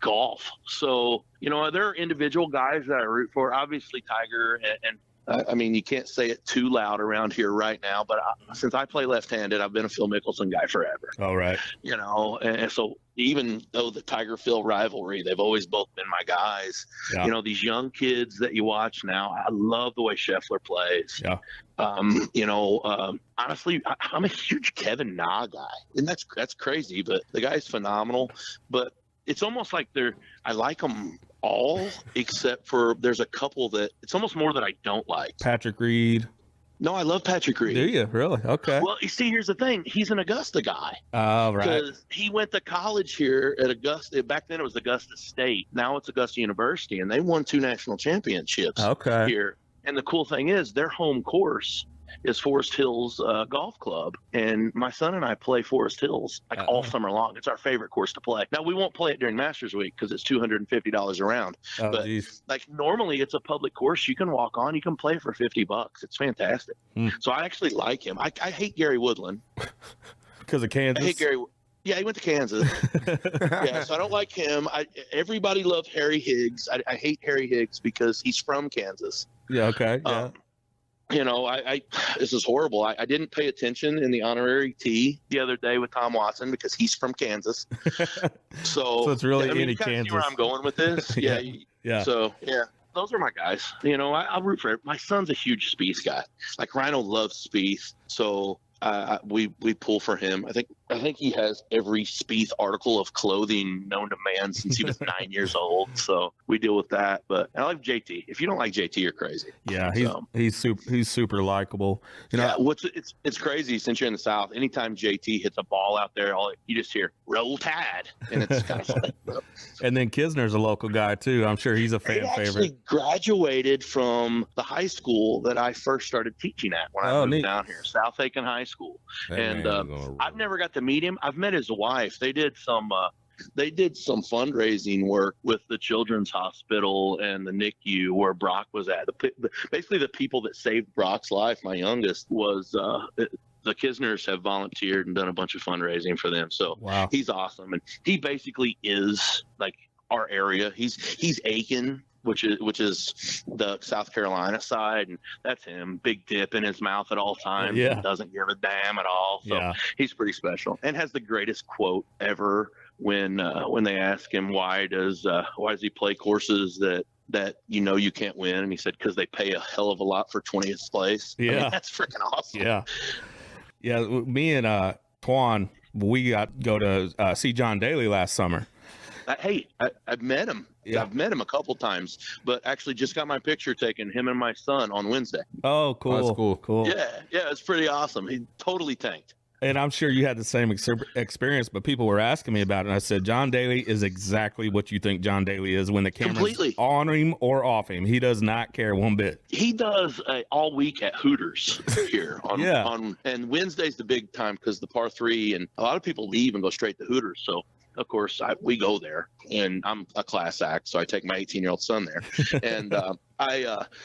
golf. So, you know, there are individual guys that I root for. Obviously, Tiger and I mean, you can't say it too loud around here right now, but since I play left-handed, I've been a Phil Mickelson guy forever. All right. You know, and so even though the Tiger-Phil rivalry, they've always both been my guys. Yeah. You know, these young kids that you watch now, I love the way Sheffler plays. Yeah. You know, honestly, I'm a huge Kevin Na guy, and that's crazy, but the guy's phenomenal. But it's almost like I like them all, except for there's a couple that it's almost more that I don't like. Patrick Reed. No, I love Patrick Reed. Do you really? Okay. Well, you see, here's the thing. He's an Augusta guy. Oh, right. Because he went to college here at Augusta. Back then it was Augusta State. Now it's Augusta University, and they won 2 national championships here. And the cool thing is their home course is Forest Hills Golf Club, and my son and I play Forest Hills all summer long. It's our favorite course to play. Now we won't play it during Masters Week because it's $250 a round. Oh, but geez. like normally it's a public course. You can walk on. You can play for $50. It's fantastic. So I actually like him. I hate Gary Woodland Because of Kansas. I hate Gary. Yeah, he went to Kansas. Yeah, so I don't like him. Everybody loved Harry Higgs. I hate Harry Higgs because he's from Kansas. Yeah. Okay. Yeah. You know, this is horrible. I didn't pay attention in the honorary tee the other day with Tom Watson because he's from Kansas. So it's really any any you kinda Kansas. see where I'm going with this. Yeah. Yeah. So yeah, those are my guys. You know, I'll root for it. My son's a huge Spieth guy. Like Rhino loves Spieth, so we pull for him. I think he has every Spieth article of clothing known to man since he was 9 years old. So we deal with that. But I like JT. If you don't like JT, you're crazy. Yeah, he's super likable. You know, yeah, it's crazy since you're in the South. Anytime JT hits a ball out there, you just hear "Roll Tide," and it's kind of fun. And then Kisner's a local guy too. I'm sure he's a fan He actually favorite. graduated from the high school that I first stared teaching at when I moved neat. down here, South Aiken High School. That And man is gonna I've never got to meet him. I've met his wife. They did some fundraising work with the Children's Hospital and the NICU where Brock was at. Basically, the people that saved Brock's life, my youngest, was the Kisners have volunteered and done a bunch of fundraising for them. So Wow. he's awesome, and he basically is like our area. He's Aiken, which is the South Carolina side, and that's him. Big dip in his mouth at all times. Yeah. And doesn't give a damn at all. So Yeah. he's pretty special, and has the greatest quote ever when they ask him why does he play courses that you can't win, and he said because they pay a hell of a lot for 20th place. I mean, Yeah. that's freaking awesome. Yeah. Me and Twan, we go to see John Daly last summer. I've met him. Yeah. I've met him a couple times, but actually just got my picture taken, him and my son, on Wednesday. Oh, cool. Oh, that's cool. Yeah, it's pretty awesome. He totally tanked. And I'm sure you had the same experience, but people were asking me about it. And I said, John Daly is exactly what you think John Daly is when the camera's Completely. on him or off him. He does not care one bit. He does all week at Hooters here Yeah. and Wednesday's the big time because the par 3, and a lot of people leave and go straight to Hooters. So of course we go there, and I'm a class act, so I take my 18-year-old son there, and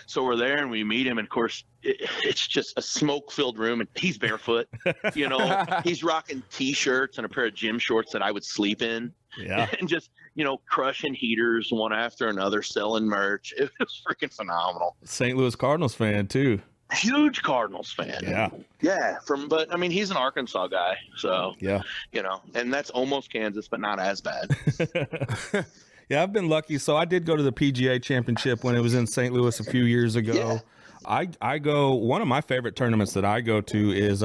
so we're there and we meet him, and of course it's just a smoke-filled room, and he's barefoot. He's rocking T-shirts and a pair of gym shorts that I would sleep in. Yeah. And just crushing heaters one after another, selling merch. It was freaking phenomenal. St. Louis Cardinals fan too. Huge Cardinals fan. Yeah. Yeah. But I mean, he's an Arkansas guy. So, Yeah. And that's almost Kansas, but not as bad. Yeah, I've been lucky. So I did go to the PGA Championship when it was in St. Louis a few years ago. Yeah. I go, one of my favorite tournaments that I go to is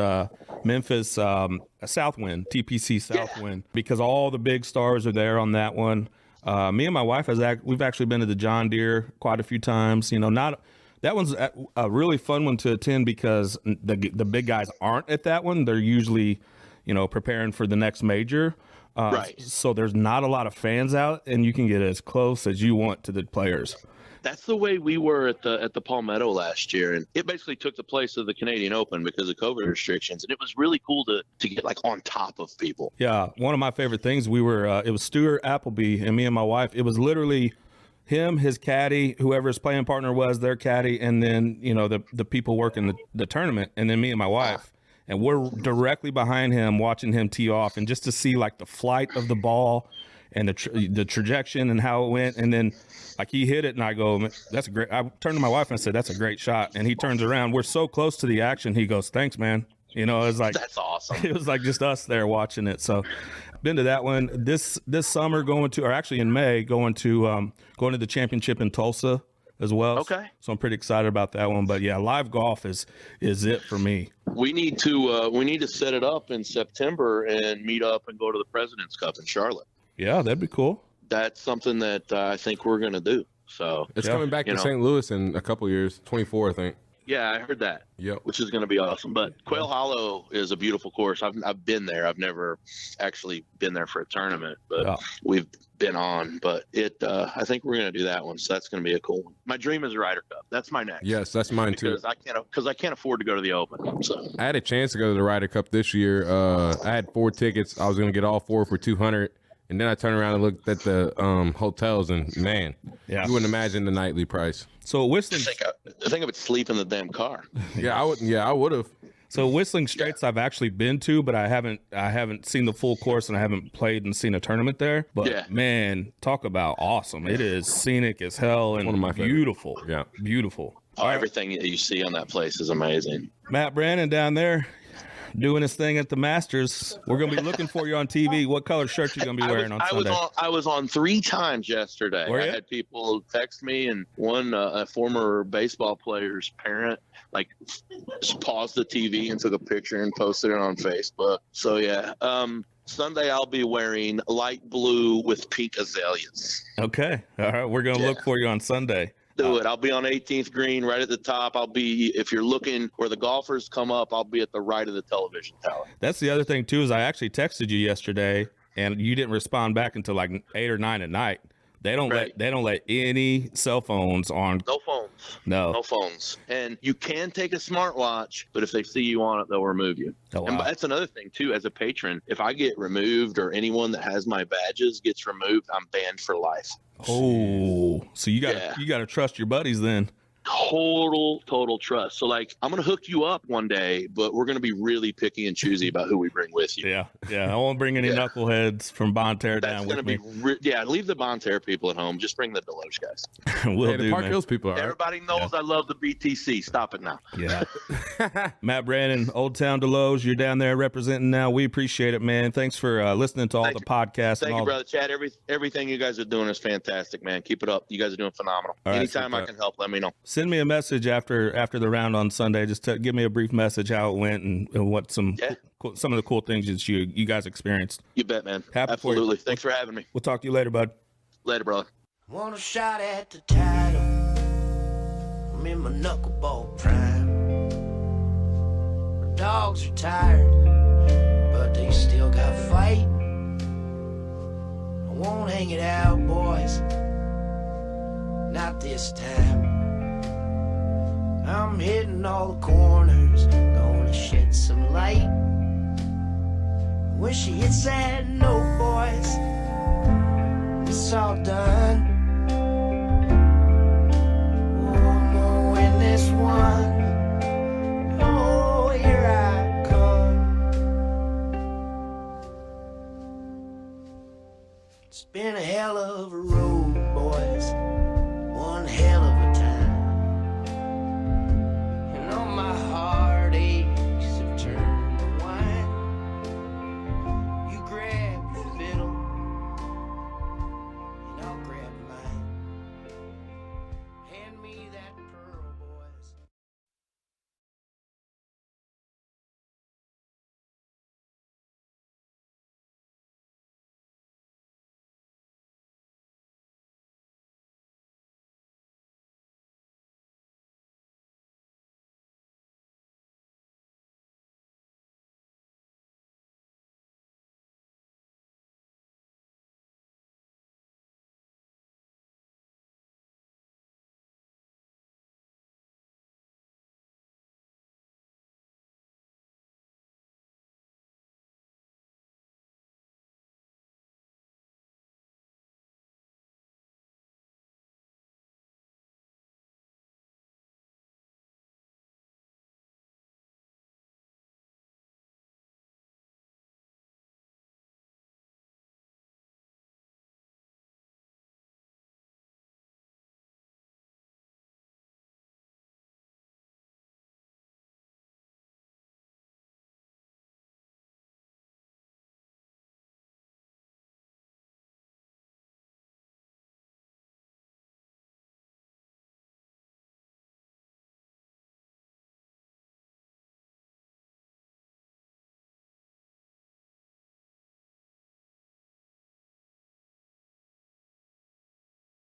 Memphis Southwind, TPC Southwind, because all the big stars are there on that one. Me and my wife, we've actually been to the John Deere quite a few times. That one's a really fun one to attend because the big guys aren't at that one. They're usually, preparing for the next major. Right. So there's not a lot of fans out, and you can get as close as you want to the players. That's the way we were at the Palmetto last year, and it basically took the place of the Canadian Open because of COVID restrictions, and it was really cool to get like on top of people. Yeah, one of my favorite things, it was Stuart Appleby and me and my wife. It was literally him, his caddy, whoever his playing partner was, their caddy, and then the people working the tournament, and then me and my wife. And we're directly behind him watching him tee off, and just to see like the flight of the ball and the trajectory and how it went. And then like he hit it, and I go, that's a great. I turned to my wife and I said, that's a great shot. And he turns around. We're so close to the action. He goes, thanks, man. It was like, that's awesome. It was like just us there watching it. So been to that one this summer, in May, going to the championship in Tulsa as well. Okay. So I'm pretty excited about that one. But yeah, live golf is it for me. We need to set it up in September and meet up and go to the President's Cup in Charlotte. Yeah, that'd be cool. That's something that I think we're going to do. So it's coming back to St. Louis in a couple years, 24, I think. Yeah, I heard that. Yep. Which is going to be awesome. But Quail Hollow is a beautiful course. I've been there. I've never actually been there for a tournament, but we've been on. But I think we're going to do that one. So that's going to be a cool one. My dream is a Ryder Cup. That's my next. Yes, that's mine too. Because I can't afford to go to the Open. So I had a chance to go to the Ryder Cup this year. I had 4 tickets. I was going to get all 4 for $200. And then I turned around and looked at the hotels, and man, you wouldn't imagine the nightly price. So Whistling, I think I would sleep in the damn car. I would have. So Whistling Straits, I've actually been to, but I haven't seen the full course, and I haven't played and seen a tournament there. But man, talk about awesome! It is scenic as hell and one of my beautiful. Favorites. Yeah, beautiful. Everything that you see on that place is amazing. Matt Brannon down there, doing his thing at the Masters. We're gonna be looking for you on TV. What color shirt you gonna be wearing on Sunday? I was on 3 times yesterday. I had people text me, and one a former baseball player's parent just paused the TV and took a picture and posted it on Facebook. So yeah. Sunday I'll be wearing light blue with pink azaleas. Okay. All right. We're gonna look for you on Sunday. Do it. I'll be on 18th green, right at the top. If you're looking where the golfers come up, I'll be at the right of the television tower. That's the other thing too, is I actually texted you yesterday and you didn't respond back until like 8 or 9 at night. They don't let any cell phones on. No phones. No phones. And you can take a smartwatch, but if they see you on it, they'll remove you. Oh, wow. And that's another thing too. As a patron, if I get removed or anyone that has my badges gets removed, I'm banned for life. Oh, so you got to trust your buddies then. Total trust. So I'm going to hook you up one day, but we're going to be really picky and choosy about who we bring with you. Yeah. I won't bring any knuckleheads from Bonterre down with me. Leave the Bonterre people at home. Just bring the Deloge guys. The Park Hills people are. Everybody knows I love the BTC. Stop it now. Yeah. Matt Brannon, Old Town Deloge, you're down there representing now. We appreciate it, man. Thanks for listening to all the podcasts. Thank you, brother Chad. Everything you guys are doing is fantastic, man. Keep it up. You guys are doing phenomenal. Anytime I can help, let me know. Send me a message after the round on Sunday. Just give me a brief message how it went and what some of the cool things that you guys experienced. You bet, man. Absolutely. Thanks for having me. We'll talk to you later, bud. Later, brother. Want a shot at the title? I'm in my knuckleball prime. My dogs are tired, but they still got fight. I won't hang it out, boys. Not this time. I'm hitting all the corners, gonna shed some light. When she hits that note, boys, it's all done. Oh, I'm gonna win this one. Oh, here I come. It's been a hell of a road.